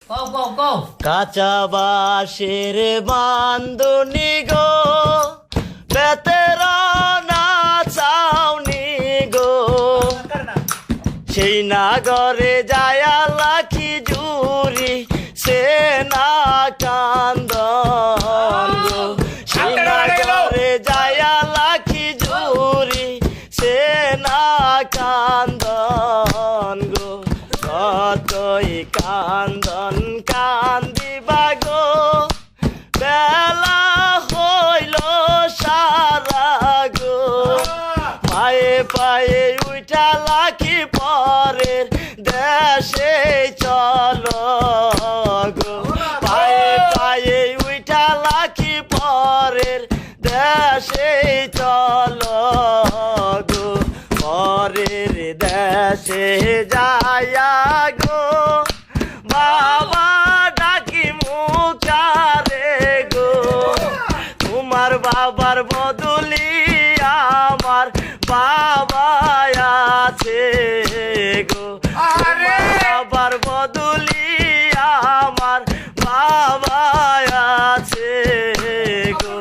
কাঁচা বাঁশের বান্ধনি গো, বেতের না চাউনি গো, সেই নাগরে যায়া লাখি জুরি সে না কান্দন গো, সেই নাগরে যায়া লাখি জুরি সে না কান্দন গো, কতই কান্দন কান্দিবা গো, বেলা হইল সারা গো, পায়ে পায়ে উঠা লাখি পরের দেশে চলো গো, পায়ে পায়ে উঠা লাখি পরের দেশে চলো গো, পরের দেশে যায়া গো, বাবা ডাকি মুখারে গো, তোমার বাবার বদলি আমার বাবা আছে গো, তোমার বাবার বদলি আমার বাবা আছে গো,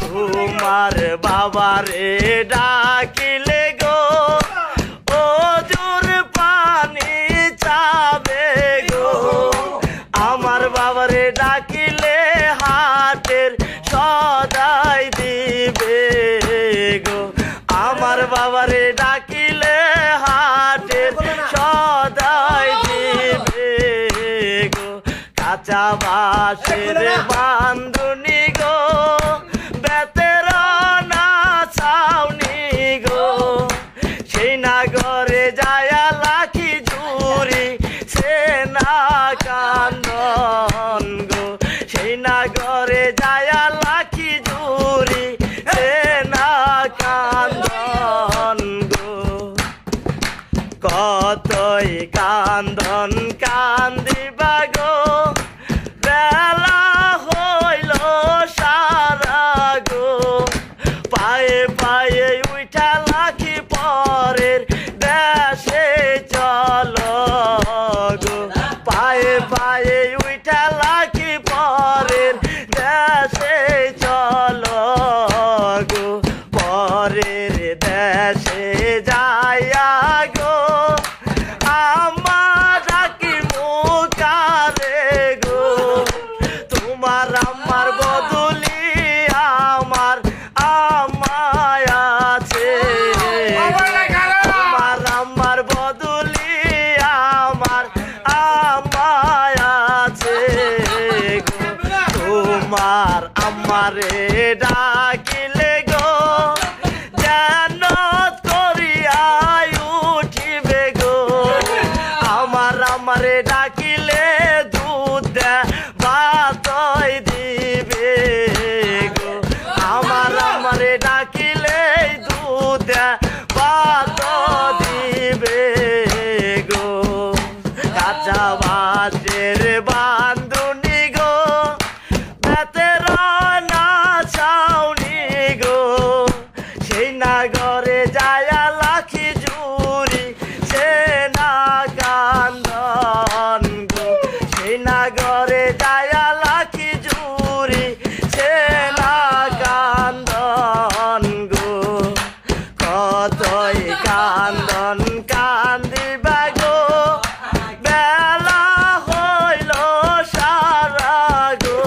তোমার বাবারে ডাকিলে গো, ওজুর পানি চাবে গো, আমার বাবারে ডাকিলে হাটের সদাই দিবে গো, আমার বাবারে ডাকিলে হাটের সদাই দিবে গো, কাঁচা বাঁশের বান্ধনি গো, বেতের না ছাউনি গো, সেই নাগরে যায়া লাখি জুরি সে না কান্দন গো, সেই নাগরে যায়া লাখি জুরি সে না কান্দন গো, কতই কান্দন কান্দিবা গো, বেলা হইল সারা গো, পায়ে পায়ে উঠা লাখি পরের দেশে চলো গো, পায়ে পায়ে উঠা লাখি পরের দেশে চলো গো, পরের দেশে যায়া গো, আমার ডাকি মুখারে গো, তোমার আমার বদলি আমার আমায় আছে, তোমার আমার বদলি আমার আমায় আছে গো, তোমার আমারে ডাকিলে গো, যেন করিয়া উঠিবে গো, আমার আমারে ডাকিলে দুধ ভাতই দিবে গো, আমার আমারে ডাকিলে দুধ ভাত দিবে গো, কাঁচা বাঁশের বান্ধনি গো, বেতের না ছাউনি গো, সেই নাগরে যায়া লাখি জুরি সে না কান্দন গো, সেই নাগরে যায়া লাখি জুরি সে না কান্দন গো, কতই কান্দন কান্দিবা গো, বেলা হইল সারা গো,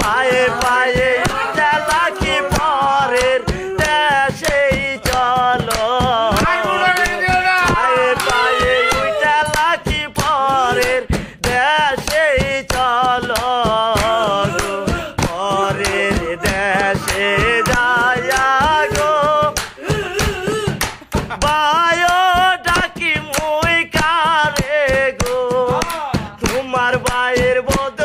পায়ে পায়ে উঠা লাখি পরের দেশেই চলো, পায়ে পায়ে উঠা লাখি পরের দেশেই চলো গো, পরের দেশে যায়া গো, বায়ো ডাকি মুই কারে গো, তোমার বায়ের বদ